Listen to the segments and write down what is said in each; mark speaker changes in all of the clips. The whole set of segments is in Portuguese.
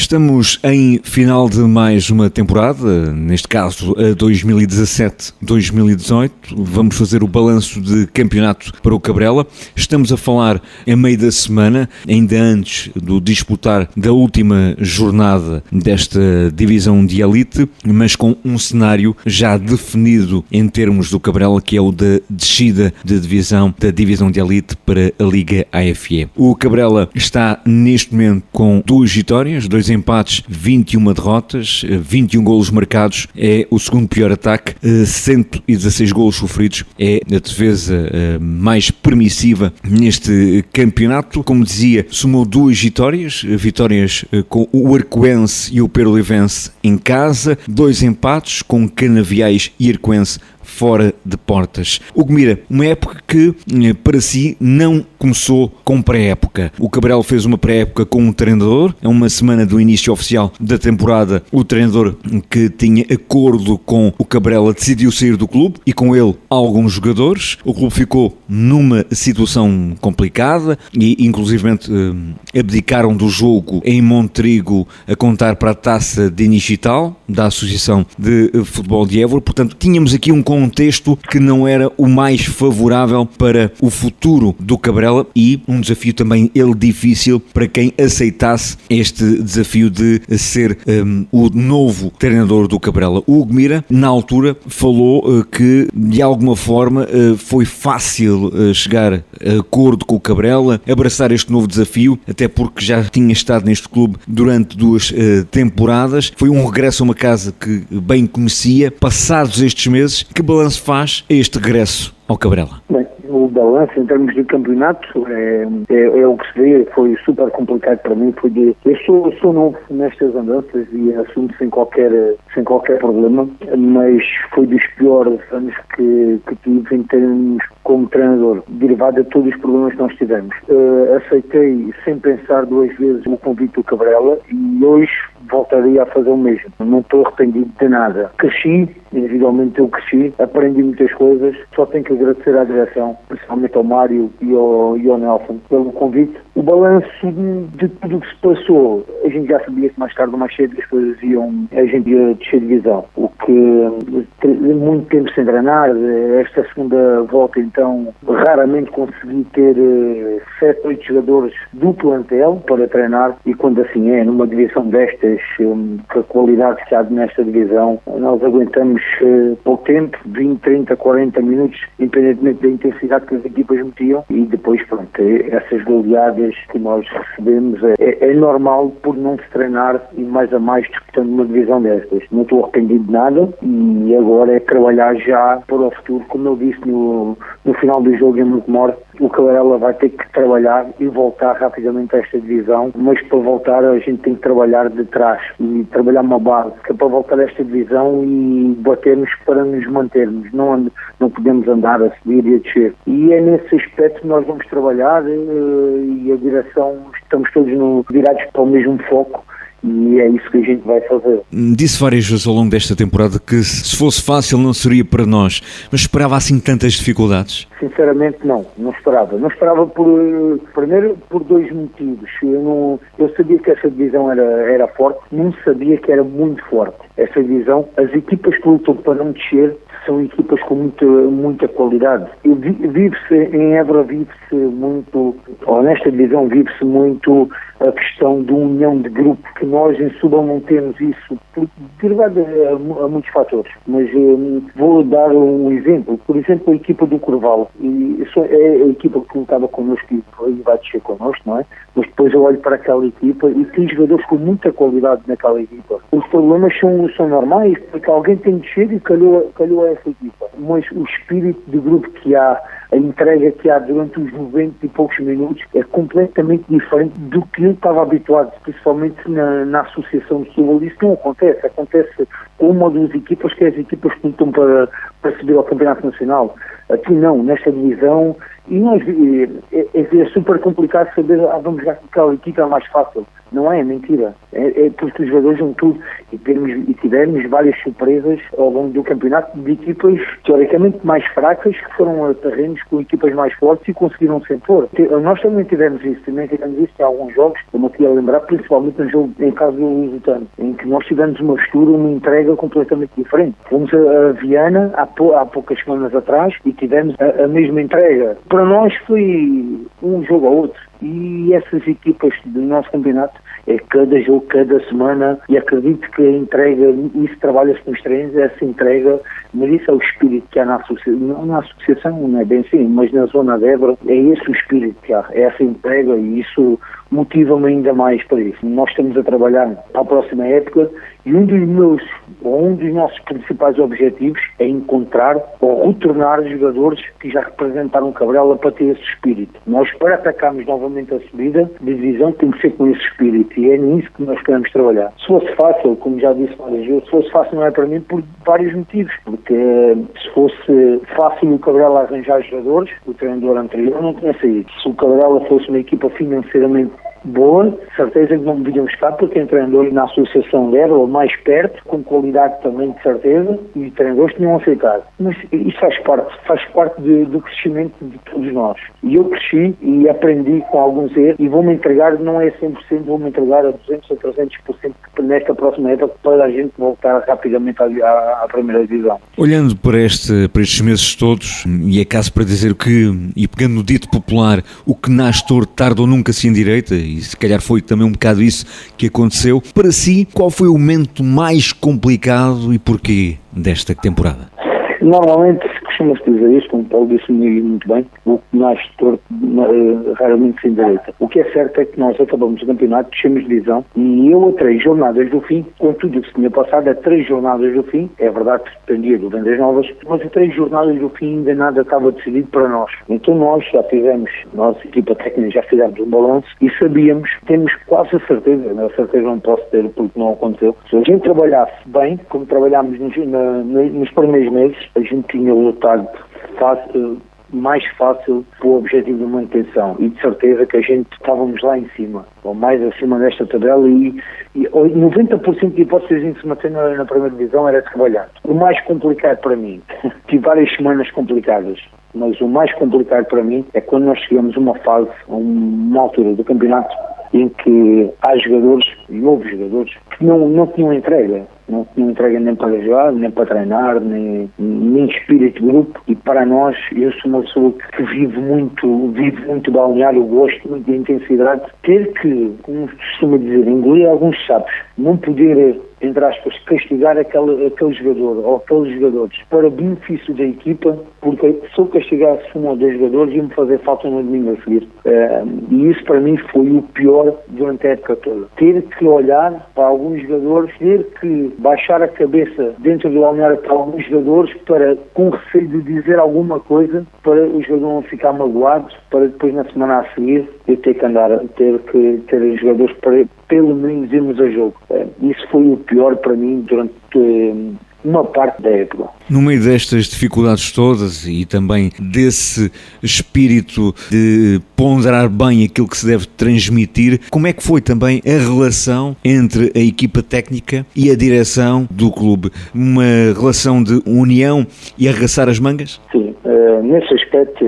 Speaker 1: Estamos em final de mais uma temporada, neste caso a 2017-2018. Vamos fazer o balanço de campeonato para o Cabrela. Estamos a falar a meio da semana, ainda antes do disputar da última jornada desta divisão de elite, mas com um cenário já definido em termos do Cabrela, que é o da descida de divisão da divisão de elite para a Liga AFE. O Cabrela está neste momento com 2 vitórias, 2 empates, 21 derrotas, 21 golos marcados, é o segundo pior ataque, 116 golos sofridos, é a defesa mais permissiva neste campeonato. Como dizia, somou 2 vitórias com o Arcoense e o Perolivense em casa, 2 empates com Canaviais e Arcoense fora de portas. Hugo Mira, uma época que para si não começou com pré-época. O Cabrela fez uma pré-época com um treinador, a uma semana do início oficial da temporada, o treinador que tinha acordo com o Cabrela decidiu sair do clube e com ele alguns jogadores. O clube ficou numa situação complicada e inclusivamente abdicaram do jogo em Montrigo a contar para a taça de Inichital da Associação de Futebol de Évora. Portanto, tínhamos aqui um contexto que não era o mais favorável para o futuro do Cabrela e um desafio também difícil para quem aceitasse este desafio de ser o novo treinador do Cabrela. O Hugo Mira, na altura, falou que de alguma forma foi fácil chegar a acordo com o Cabrela, abraçar este novo desafio, até porque já tinha estado neste clube durante 2 temporadas. Foi um regresso a uma casa que bem conhecia. Passados estes meses, que balanço faz a este regresso ao Cabrela?
Speaker 2: Bem, o balanço em termos de campeonato é o que se vê, foi super complicado para mim. Eu sou novo nestas andanças e assumo sem qualquer problema, mas foi dos piores anos que tive em termos como treinador, derivado de todos os problemas que nós tivemos. Aceitei sem pensar 2 vezes o convite do Cabrela e hoje voltaria a fazer o mesmo. Não estou arrependido de nada. Cresci, individualmente eu cresci, aprendi muitas coisas, só tenho que agradecer à direção, principalmente ao Mário e ao Nelson pelo convite. O balanço de tudo o que se passou, a gente já sabia que mais tarde ou mais cedo as coisas a gente ia descer de divisão. O que muito tempo sem treinar, esta segunda volta então raramente consegui ter 7, 8 jogadores do plantel para treinar e quando assim é, numa divisão destas, com a qualidade que há nesta divisão, nós aguentamos pouco tempo, 20, 30, 40 minutos, independentemente da intensidade que as equipas metiam e depois pronto, essas goleadas que nós recebemos é normal por não se treinar e mais a mais disputando uma divisão destas. Não estou arrependido de nada e agora é trabalhar já para o futuro. Como eu disse no final do jogo em Montemor, o Cabrela vai ter que trabalhar e voltar rapidamente a esta divisão, mas para voltar a gente tem que trabalhar de trás e trabalhar uma base, que é para voltar a esta divisão e batermos para nos mantermos, não podemos andar a subir e a descer. E é nesse aspecto que nós vamos trabalhar e a direção, estamos todos virados para o mesmo foco. E é isso que a gente vai fazer.
Speaker 1: Disse várias vezes ao longo desta temporada que se fosse fácil não seria para nós, mas esperava assim tantas dificuldades?
Speaker 2: Sinceramente não esperava. Não esperava primeiro por 2 motivos. Eu sabia que essa divisão era forte, não sabia que era muito forte. Essa divisão, as equipas que lutam para não descer são equipas com muita qualidade. Vive-se em Évora, vive-se muito, ou nesta divisão vive-se muito a questão de união de grupo, que nós em Subal não temos isso, derivado a muitos fatores. Mas vou dar um exemplo. Por exemplo, a equipa do Corval. E isso é a equipa que lutava connosco e vai descer connosco, não é? Mas depois eu olho para aquela equipa e tem jogadores com muita qualidade naquela equipa. Os problemas são normais, porque alguém tem de descer e calhou a essa equipa. Mas o espírito de grupo que há, a entrega que há durante os 90 e poucos minutos é completamente diferente do que eu estava habituado, principalmente na Associação de Futebol. Isso não acontece. Acontece com uma ou 2 equipas, que é as equipas que lutam para subir ao Campeonato Nacional. Aqui não, nesta divisão E nós, é super complicado saber, vamos jogar com aquela equipa, é mais fácil. Não é mentira. É porque os jogadores vão tudo. E tivemos várias surpresas ao longo do campeonato de equipas teoricamente mais fracas que foram a terrenos com equipas mais fortes e conseguiram se impor. Nós também tivemos isso em alguns jogos, como aqui a lembrar, principalmente no jogo em casa do Lusitano, em que nós tivemos uma postura, uma entrega completamente diferente. Fomos a Viana há poucas semanas atrás e tivemos a mesma entrega. Para nós foi um jogo ao outro. E essas equipas do nosso campeonato é cada jogo, cada semana, e acredito que a entrega, isso trabalha-se nos treinos, essa entrega, mas isso é o espírito que há na associação, não na associação, não é bem assim, mas na zona de Évora, é esse o espírito que há, é essa entrega, e isso motiva-me ainda mais para isso. Nós estamos a trabalhar para a próxima época e um dos nossos principais objetivos é encontrar ou retornar jogadores que já representaram Cabrela para ter esse espírito. Nós, para atacarmos novamente a subida de divisão, tem que ser com esse espírito e é nisso que nós queremos trabalhar. Se fosse fácil, como já disse várias vezes, se fosse fácil não é para mim por vários motivos, porque se fosse fácil o Cabrela arranjar jogadores, o treinador anterior não tinha saído. Se o Cabrela fosse uma equipa financeiramente boa, certeza que não deviam estar, porque tem treinadores na associação leva ou mais perto, com qualidade também de certeza, e treinadores tinham aceitado. Mas isso faz parte do crescimento de todos nós. E eu cresci e aprendi com alguns erros e vou-me entregar, não é 100%, vou-me entregar a 200% a 300% nesta próxima época para a gente voltar rapidamente à primeira divisão.
Speaker 1: Olhando para estes meses todos, e é caso para dizer que, e pegando no dito popular, o que nasce torto tarde ou nunca se endireita, e se calhar foi também um bocado isso que aconteceu, para si, qual foi o momento mais complicado e porquê desta temporada?
Speaker 2: Normalmente costuma-se dizer isto, como o Paulo disse muito bem, o que nasce torto raramente se endireita. O que é certo é que nós acabamos o campeonato, descemos de divisão, e eu a 3 jornadas do fim, com tudo o que se tinha passado, a 3 jornadas do fim, é verdade que dependia do Vendas Novas, mas a 3 jornadas do fim ainda nada estava decidido para nós. Então nós já fizemos, nossa equipa técnica já fizemos um balanço e sabíamos, temos quase a certeza não posso ter porque não aconteceu, se a gente trabalhasse bem, como trabalhámos nos primeiros meses, a gente tinha lutado mais fácil para o objetivo de manutenção e de certeza que a gente estávamos lá em cima, ou mais acima desta tabela e 90% de hipóteses em se manter na primeira divisão era trabalhar. O mais complicado para mim, tive várias semanas complicadas, mas o mais complicado para mim é quando nós chegamos a uma fase, a uma altura do campeonato em que há jogadores, e houve jogadores, que não tinham entrega. Não tinham entrega nem para jogar, nem para treinar, nem espírito de grupo. E para nós, eu sou uma pessoa que vive muito balneário, gosto muito de intensidade. Ter que, como se costuma dizer, engolir alguns sapos, não poder, entre aspas, castigar aquele jogador ou aqueles jogadores para benefício da equipa, porque se eu castigasse um ou dois jogadores ia-me fazer falta no domingo a seguir. E isso para mim foi o pior durante a época toda. Ter que olhar para alguns jogadores, ter que baixar a cabeça dentro do balneário para alguns jogadores para, com receio de dizer alguma coisa, para os jogadores não ficar magoados, para depois na semana a seguir eu ter que ter os jogadores para pelo menos irmos a jogo. Isso foi o pior para mim durante uma parte da época.
Speaker 1: No meio destas dificuldades todas e também desse espírito de ponderar bem aquilo que se deve transmitir, como é que foi também a relação entre a equipa técnica e a direção do clube? Uma relação de união e arregaçar as mangas?
Speaker 2: Sim, nesse aspecto,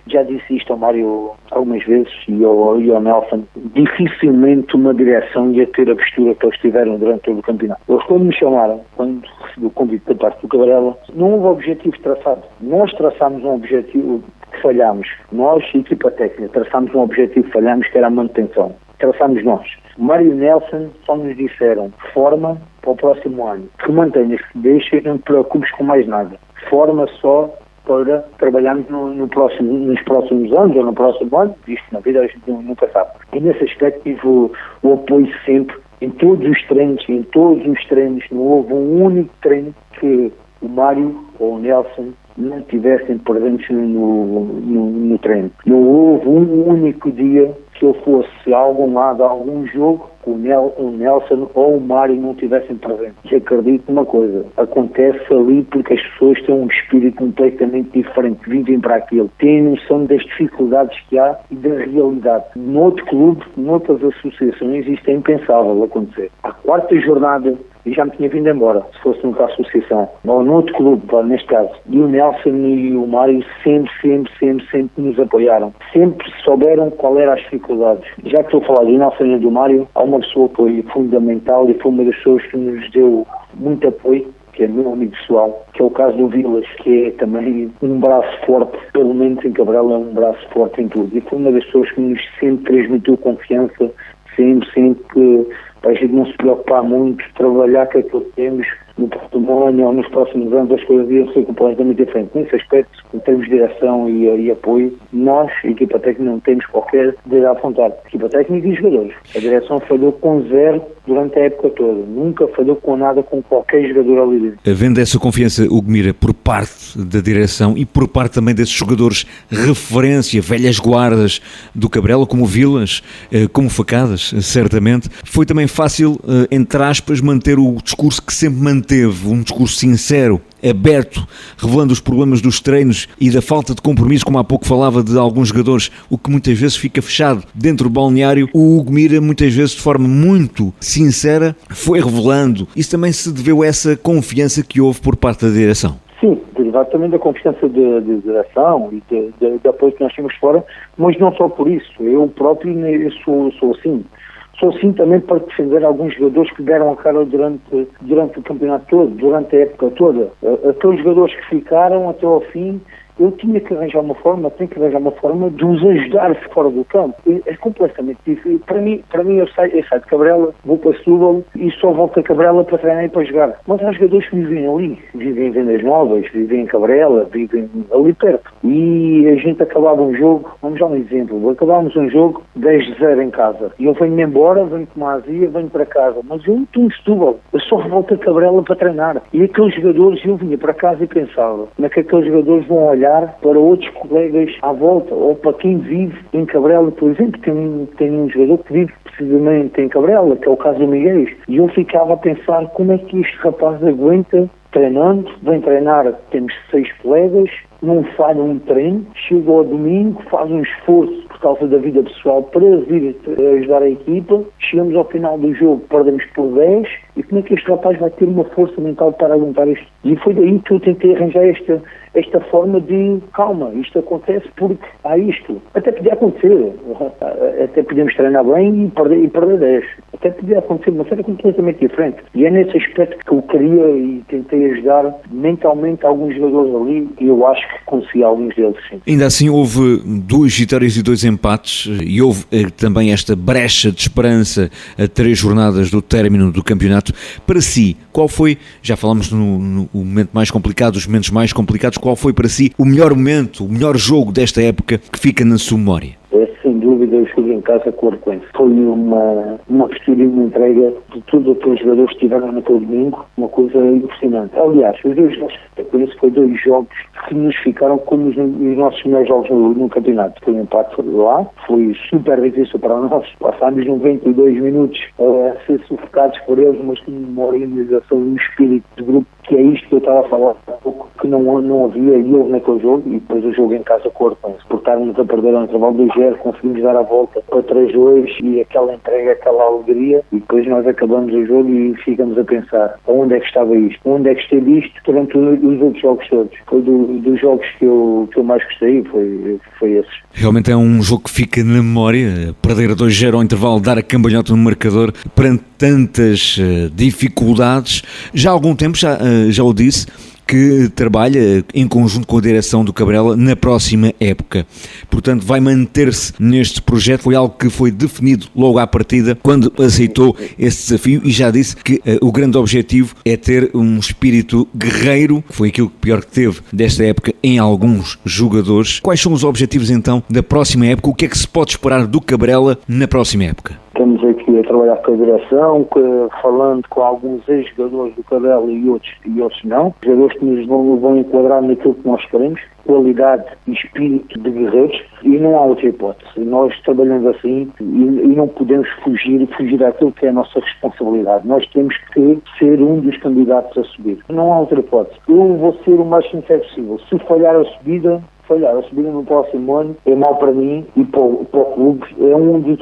Speaker 2: já disse isto ao Mário algumas vezes e ao Nelson, dificilmente uma direção ia ter a postura que eles tiveram durante todo o campeonato. Eles quando me chamaram, quando recebi o convite da parte do Cabrela, não houve objetivo traçado. Nós traçámos um objetivo que falhámos. Nós, equipa técnica, traçámos um objetivo que falhámos, que era a manutenção. Traçámos nós. Mário e Nelson só nos disseram forma para o próximo ano. Que mantenhas, que deixes, não te preocupes com mais nada. Forma só para trabalharmos nos próximos anos ou no próximo ano. Isto na vida a gente nunca sabe. E nesse aspecto tive o apoio sempre. Em todos os treinos, não houve um único treino que o Mário ou o Nelson não tivessem presentes no treino. Não houve um único dia se eu fosse a algum lado, a algum jogo, o Nelson ou o Mário não estivessem presentes. E acredito numa coisa, acontece ali porque as pessoas têm um espírito completamente diferente, vivem para aquilo, têm noção das dificuldades que há e da realidade. Noutro clube, noutras associações, isto é impensável acontecer. A quarta jornada, e já me tinha vindo embora, se fosse noutra associação, ou noutro clube, neste caso. E o Nelson e o Mário sempre nos apoiaram. Sempre souberam qual eram as dificuldades. Já que estou a falar do Nelson e do Mário, há uma pessoa que foi fundamental e foi uma das pessoas que nos deu muito apoio, que é meu amigo pessoal, que é o caso do Vilas, que é também um braço forte, pelo menos em Cabrela é um braço forte em tudo. E foi uma das pessoas que nos sempre transmitiu confiança, sempre que para a gente não se preocupar muito, trabalhar com aquilo que temos no património ou nos próximos anos, as coisas iam ser completamente diferentes. Nesse aspecto, em termos de direção e apoio, nós, a equipa técnica, não temos qualquer de apontar. A equipa técnica e os jogadores. A direção falhou com 0 durante a época toda. Nunca falhou com nada com qualquer jogador ali dentro.
Speaker 1: Havendo essa confiança, Hugo Mira, por parte da direção e por parte também desses jogadores referência, velhas guardas do Cabrela, como Vilas, como Facadas, certamente, foi também fácil, entre aspas, manter o discurso que sempre manteve, um discurso sincero, aberto, revelando os problemas dos treinos e da falta de compromisso, como há pouco falava de alguns jogadores, o que muitas vezes fica fechado dentro do balneário. O Hugo Mira, muitas vezes de forma muito sincera, foi revelando. Isso também se deveu a essa confiança que houve por parte da direção.
Speaker 2: Sim, derivado também da confiança de direção e de apoio que nós tínhamos fora, mas não só por isso. Eu próprio sou assim. Sou assim também para defender alguns jogadores que deram a cara durante o campeonato todo, durante a época toda. Aqueles jogadores que ficaram até ao fim, eu tinha que arranjar uma forma, tenho que arranjar uma forma de os ajudar fora do campo. É completamente difícil. Para mim eu saio de Cabrela, vou para Setúbal e só volto a Cabrela para treinar e para jogar. Mas há jogadores que vivem ali, vivem em Vendas Novas, vivem em Cabrela, vivem ali perto. E a gente acabava um jogo, vamos dar um exemplo, acabámos um jogo 10-0 em casa. E eu venho-me embora, venho tomar azia, venho para casa. Mas eu não estou em Setúbal, eu só volto a Cabrela para treinar. E aqueles jogadores, eu vinha para casa e pensava, como é que aqueles jogadores vão olhar para outros colegas à volta, ou para quem vive em Cabrela, por exemplo, tem um jogador que vive precisamente em Cabrela, que é o caso do Miguel, e eu ficava a pensar como é que este rapaz aguenta treinando, vem treinar, temos 6 colegas, não falha um treino, chega ao domingo, faz um esforço por causa da vida pessoal para vir ajudar a equipa, chegamos ao final do jogo, perdemos por 10, e como é que este rapaz vai ter uma força mental para aguentar isto? E foi daí que eu tentei arranjar esta forma de calma, isto acontece porque há isto. Até podia acontecer, até podíamos treinar bem e perder 10. Até podia acontecer, mas era completamente diferente. E é nesse aspecto que eu queria e tentei ajudar mentalmente alguns jogadores ali, e eu acho que consegui alguns deles, sim.
Speaker 1: Ainda assim houve 2 vitórias e 2 empates, e houve também esta brecha de esperança a 3 jornadas do término do campeonato. Para si, qual foi, já falamos no momento mais complicado, os momentos mais complicados, qual foi para si o melhor momento, o melhor jogo desta época que fica na sua memória?
Speaker 2: Sem dúvida, eu joguei em casa com o Arcoense. Foi uma postura e uma entrega de tudo o que os jogadores tiveram naquele domingo, uma coisa impressionante. Aliás, os 2 jogos, por isso foi 2 jogos que nos ficaram como os nossos melhores jogos no campeonato. Foi um empate lá, foi super difícil para nós. Passámos 92 minutos a ser sufocados por eles, mas com uma organização, um espírito de grupo, que é isto que eu estava a falar há pouco, que não havia e houve naquele jogo, e depois o jogo em casa com o Arcoense. Por estarmos a perder ao intervalo do 0, conseguimos dar a volta para 3-2 e aquela entrega, aquela alegria, e depois nós acabamos o jogo e ficamos a pensar, onde é que estava isto? Onde é que esteve isto durante os outros jogos todos? Foi dos jogos que eu mais gostei, foi esses.
Speaker 1: Realmente é um jogo que fica na memória, perder 2-0 ao intervalo, dar a cambalhota no marcador perante tantas dificuldades. Já há algum tempo, já o disse, que trabalha em conjunto com a direção do Cabrela na próxima época. Portanto, vai manter-se neste projeto. Foi algo que foi definido logo à partida, quando aceitou esse desafio, e já disse que o grande objetivo é ter um espírito guerreiro, que foi aquilo que pior que teve desta época em alguns jogadores. Quais são os objetivos, então, da próxima época? O que é que se pode esperar do Cabrela na próxima época?
Speaker 2: Temos aqui aqui a trabalhar com a direção, falando com alguns ex-jogadores do Cabrela e outros não. Jogadores que nos vão enquadrar naquilo que nós queremos, qualidade e espírito de guerreiros, e não há outra hipótese. Nós trabalhamos assim e não podemos fugir àquilo que é a nossa responsabilidade. Nós temos que ser um dos candidatos a subir. Não há outra hipótese. Eu vou ser o mais sincero possível. Se falhar a subida no próximo ano é mau para mim e para o clube. É um dos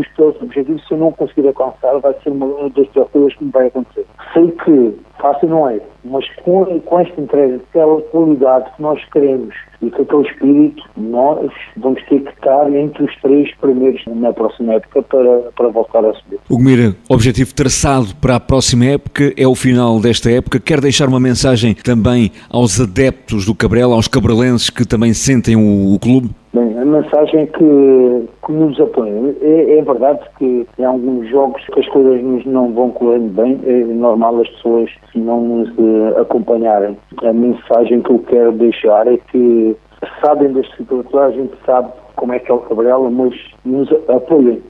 Speaker 2: piores objetivos. Se eu não conseguir alcançar, vai ser uma das piores coisas que me vai acontecer. Sei que fácil não é, mas com esta entrega, aquela qualidade que nós queremos e com aquele espírito, nós vamos ter que estar entre os 3 primeiros na próxima época para voltar a subir.
Speaker 1: Hugo Mira, objetivo traçado para a próxima época é o final desta época. Quer deixar uma mensagem também aos adeptos do Cabrela, aos cabrelenses que também sentem o clube?
Speaker 2: Bem, a mensagem é que nos apoiem. É verdade que em alguns jogos que as coisas não vão correndo bem, é normal as pessoas não nos acompanharem. A mensagem que eu quero deixar é que sabem das situações, a gente sabe como é que é o Cabrela, mas nos apoiem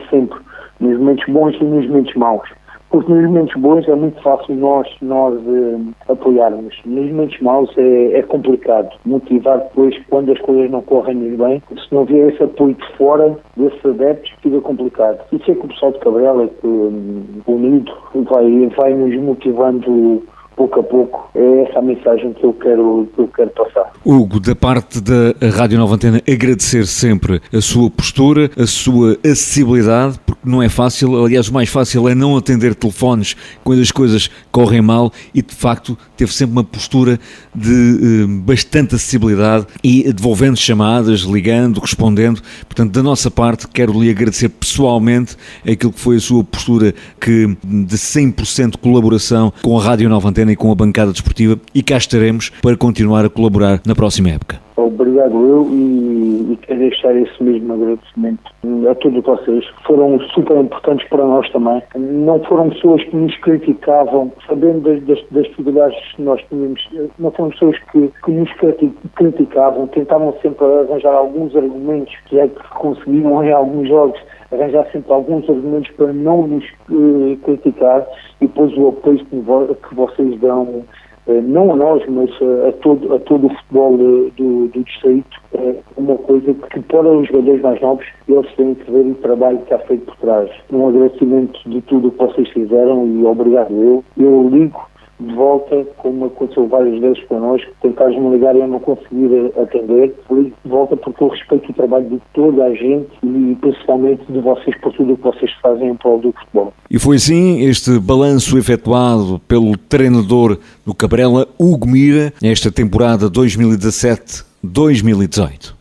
Speaker 2: sempre, nos momentos bons e nos momentos maus. Porque nos momentos bons é muito fácil nós apoiarmos. Nos momentos maus é complicado motivar depois quando as coisas não correm bem. Se não vier esse apoio de fora, desses adeptos, fica complicado. E sei que o pessoal de Cabrela, unido, vai nos motivando pouco a pouco. É essa a mensagem que eu quero passar.
Speaker 1: Hugo, da parte da Rádio Nova Antena, agradecer sempre a sua postura, a sua acessibilidade, porque não é fácil. Aliás, o mais fácil é não atender telefones quando as coisas correm mal, e de facto teve sempre uma postura de bastante acessibilidade e devolvendo chamadas, ligando, respondendo. Portanto, da nossa parte, quero lhe agradecer pessoalmente aquilo que foi a sua postura de 100% colaboração com a Rádio Nova Antena e com a bancada desportiva, e cá estaremos para continuar a colaborar na próxima época.
Speaker 2: Obrigado eu, e quero deixar esse mesmo agradecimento a todos vocês. Foram super importantes para nós também. Não foram pessoas que nos criticavam, sabendo das dificuldades que nós tínhamos. Não foram pessoas que nos criticavam, tentavam sempre arranjar alguns argumentos, que é que conseguiam em alguns jogos arranjar sempre alguns argumentos para não nos criticar, e depois o apoio que vocês dão, não a nós, mas a todo o futebol do distrito, é uma coisa que para os jogadores mais novos, eles têm que ver o trabalho que há feito por trás. Um agradecimento de tudo o que vocês fizeram, e obrigado eu ligo de volta, como aconteceu várias vezes connosco, tentares-me ligar e eu não conseguir atender. Ligo de volta porque eu respeito o trabalho de toda a gente e principalmente de vocês, por tudo o que vocês fazem em prol do futebol.
Speaker 1: E foi assim este balanço efetuado pelo treinador do Cabrela, Hugo Mira, nesta temporada 2017-2018.